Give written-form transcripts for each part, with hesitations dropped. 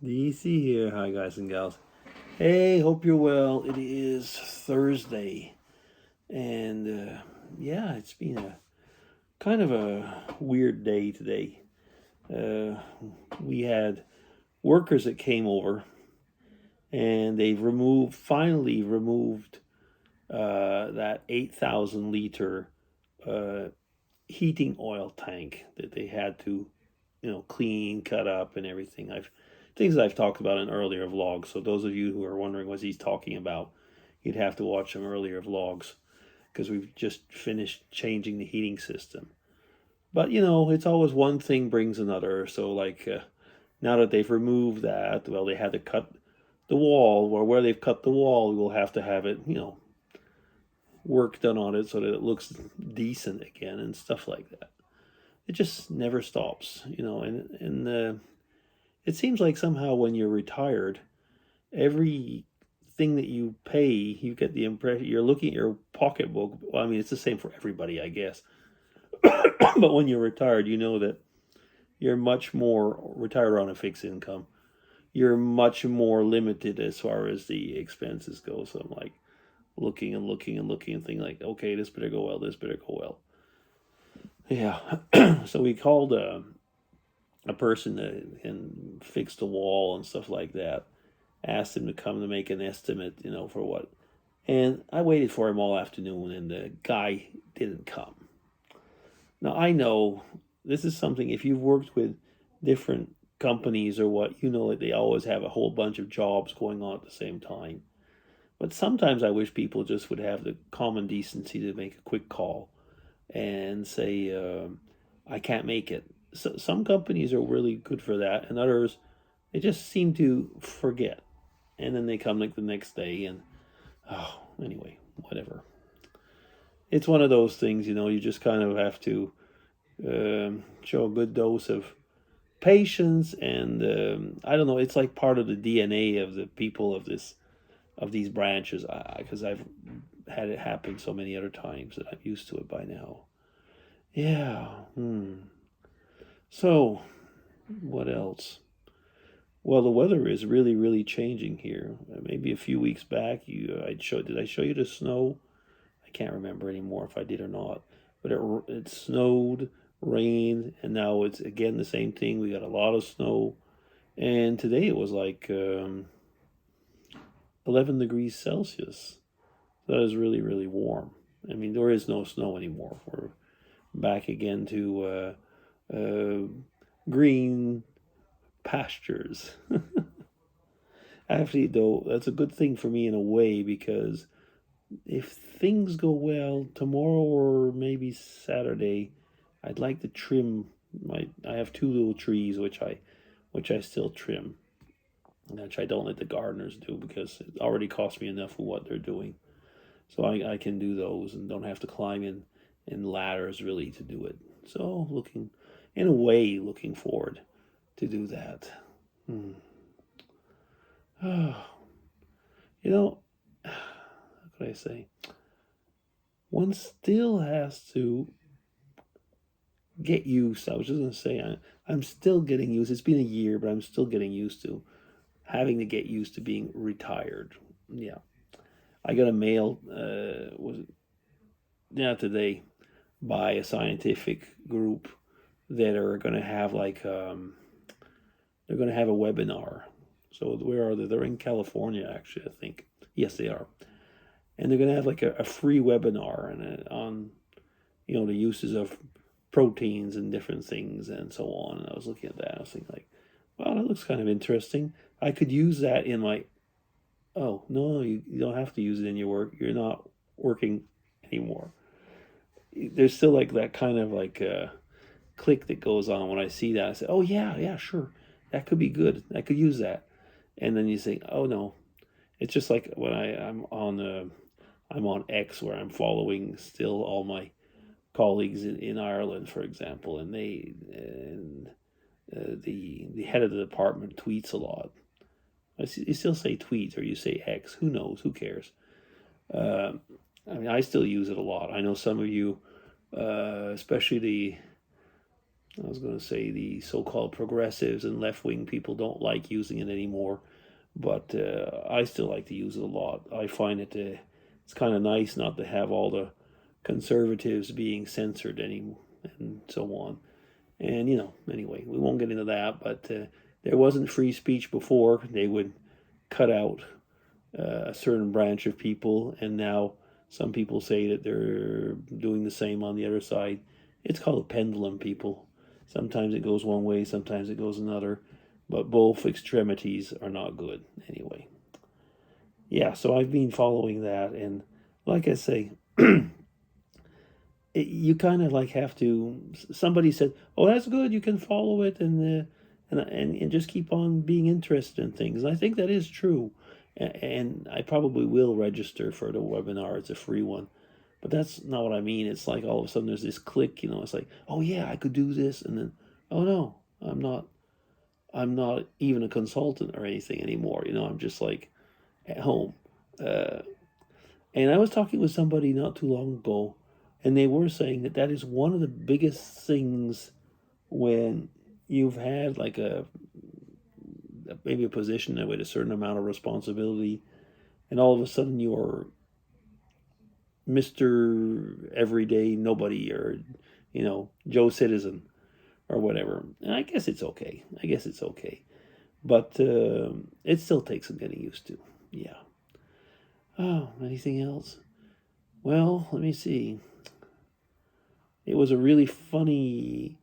DC here. Hi, guys and gals. Hey, hope you're well. It is Thursday, and yeah, it's been a kind of a weird day today. Uh, we had workers that came over, and they've finally removed that 8,000 liter uh, heating oil tank that they had to, clean, cut up, and everything. I've things that I've talked about in earlier vlogs. So those of you who are wondering what he's talking about, you'd have to watch some earlier vlogs because we've just finished changing the heating system. But it's always one thing brings another. So now that they've removed that, well, they had to cut the wall, or where they've cut the wall, we'll have to have it, work done on it so that it looks decent again and stuff like that. It just never stops, and it seems like somehow when you're retired, every thing that you pay, you get the impression you're looking at your pocketbook. Well, I mean, it's the same for everybody, I guess. But when you're retired, you know that you're much more retired on a fixed income. You're much more limited as far as the expenses go. So I'm like looking and looking and looking and thinking like, okay, this better go well. This better go well. Yeah. So we called a person that can fix the wall and stuff like that. Asked him to come to make an estimate, for what. And I waited for him all afternoon, and the guy didn't come. Now I know this is something. If you've worked with different companies or what, you know that they always have a whole bunch of jobs going on at the same time. But sometimes I wish people just would have the common decency to make a quick call and say, I can't make it. So some companies are really good for that, and others, they just seem to forget. And then they come like the next day, and anyway, whatever. It's one of those things, you just kind of have to show a good dose of patience, and I don't know, it's like part of the DNA of the people of these branches, because I've had it happen so many other times that I'm used to it by now. Yeah. So, what else? Well, the weather is really, really changing here. Maybe a few weeks back, did I show you the snow? I can't remember anymore if I did or not. But it snowed, rained, and now it's again the same thing. We got a lot of snow, and today it was like 11 degrees Celsius. That is really, really warm. I mean, there is no snow anymore. We're back again to green pastures. Actually, though, that's a good thing for me in a way because if things go well tomorrow or maybe Saturday, I'd like to trim my. I have two little trees which I still trim, which I don't let the gardeners do because it already costs me enough for what they're doing. So I can do those and don't have to climb in ladders really to do it. So in a way, looking forward to do that. Hmm. You know, how could I say? One still has to get used. I was just going to say, I'm still getting used. It's been a year, but I'm still getting used to having to get used to being retired. Yeah. I got a mail, was it, yeah, today by a scientific group that are going to have they're going to have a webinar. So where are they? They're in California, actually, I think. Yes, they are. And they're going to have like a free webinar on the uses of proteins and different things and so on. And I was looking at that. I was thinking like, wow, that looks kind of interesting. I could use that in my. Oh no, you don't have to use it in your work. You're not working anymore. There's still like that kind of like click that goes on when I see that. I say, oh yeah, yeah, sure, that could be good. I could use that. And then you say, oh no, it's just like when I'm on X where I'm following still all my colleagues in Ireland, for example, and the head of the department tweets a lot. You still say tweets or you say X. Who knows? Who cares? Uh, I mean, I still use it a lot. I know some of you, especially I was going to say the so-called progressives and left-wing people don't like using it anymore, but I still like to use it a lot. I find it's kind of nice not to have all the conservatives being censored anymore and so on. And anyway, we won't get into that. But there wasn't free speech before. They would cut out a certain branch of people, and now some people say that they're doing the same on the other side. It's called a pendulum, people. Sometimes it goes one way, sometimes it goes another, but both extremities are not good anyway. Yeah, so I've been following that, and like I say, you kind of like have to. Somebody said, "Oh, that's good. You can follow it and just keep on being interested in things." And I think that is true, and I probably will register for the webinar. It's a free one, but that's not what I mean. It's like all of a sudden there's this click. It's like, "Oh yeah, I could do this," and then, "Oh no, I'm not. I'm not even a consultant or anything anymore." I'm just like at home. Uh, and I was talking with somebody not too long ago, and they were saying that that is one of the biggest things when you've had like maybe a position with a certain amount of responsibility, and all of a sudden you're Mr. Everyday Nobody, or Joe Citizen or whatever. And I guess it's okay. But it still takes some getting used to. Yeah. Oh, anything else? Well, let me see. It was a really funny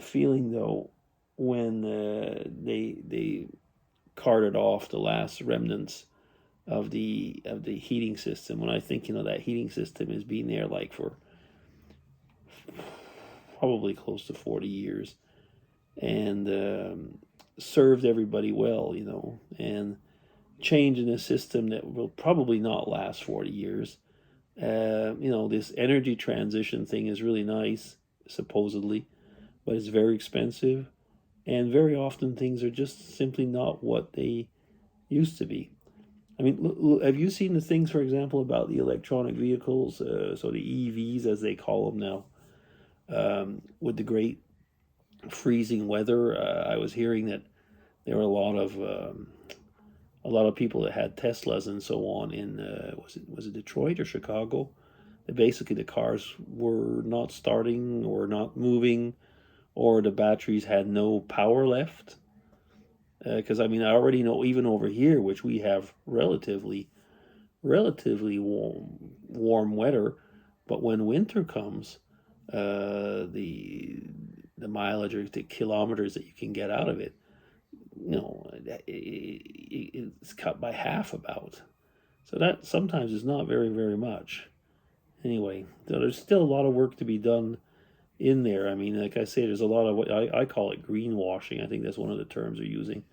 feeling though when they carted off the last remnants of the heating system. When I think that heating system has been there like for probably close to 40 years, and served everybody well, and changing a system that will probably not last 40 years. This energy transition thing is really nice, supposedly, but it's very expensive, and very often things are just simply not what they used to be. I mean, have you seen the things, for example, about the electronic vehicles, so the EVs as they call them now, with the great freezing weather? I was hearing that there were a lot of people that had Teslas and so on in was it Detroit or Chicago? That basically the cars were not starting or not moving, or the batteries had no power left. Because I already know even over here, which we have relatively warm weather, but when winter comes, the mileage or the kilometers that you can get out of it, it's cut by half about. So that sometimes is not very, very much. Anyway, so there's still a lot of work to be done in there. I mean, like I say, there's a lot of what I call it greenwashing. I think that's one of the terms they're using.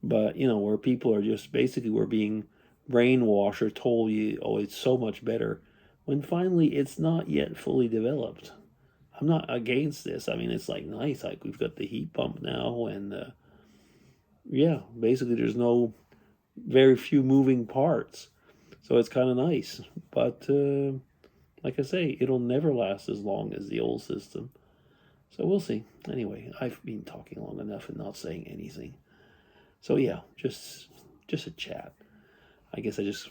But, where people are just basically we're being brainwashed or told oh, it's so much better, when finally it's not yet fully developed. I'm not against this. I mean, it's like nice. Like we've got the heat pump now, and yeah, basically there's very few moving parts. So it's kind of nice. But like I say, it'll never last as long as the old system. So we'll see. Anyway, I've been talking long enough and not saying anything. So yeah, just a chat. I guess I just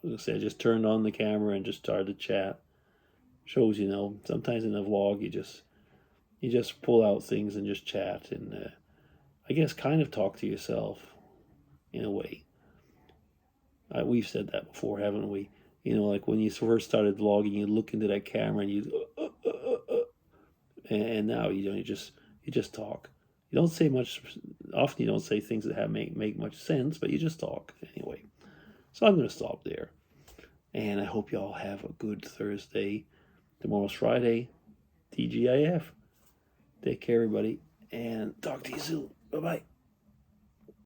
I just turned on the camera and just started to chat. Shows, sometimes in a vlog you just pull out things and just chat, and I guess kind of talk to yourself in a way. We've said that before, haven't we? Like when you first started vlogging, you look into that camera and and now you just talk. You don't say much. Often you don't say things that make much sense, but you just talk anyway. So I'm going to stop there, and I hope you all have a good Thursday. Tomorrow's Friday, TGIF. Take care, everybody, and talk to you soon. Bye-bye.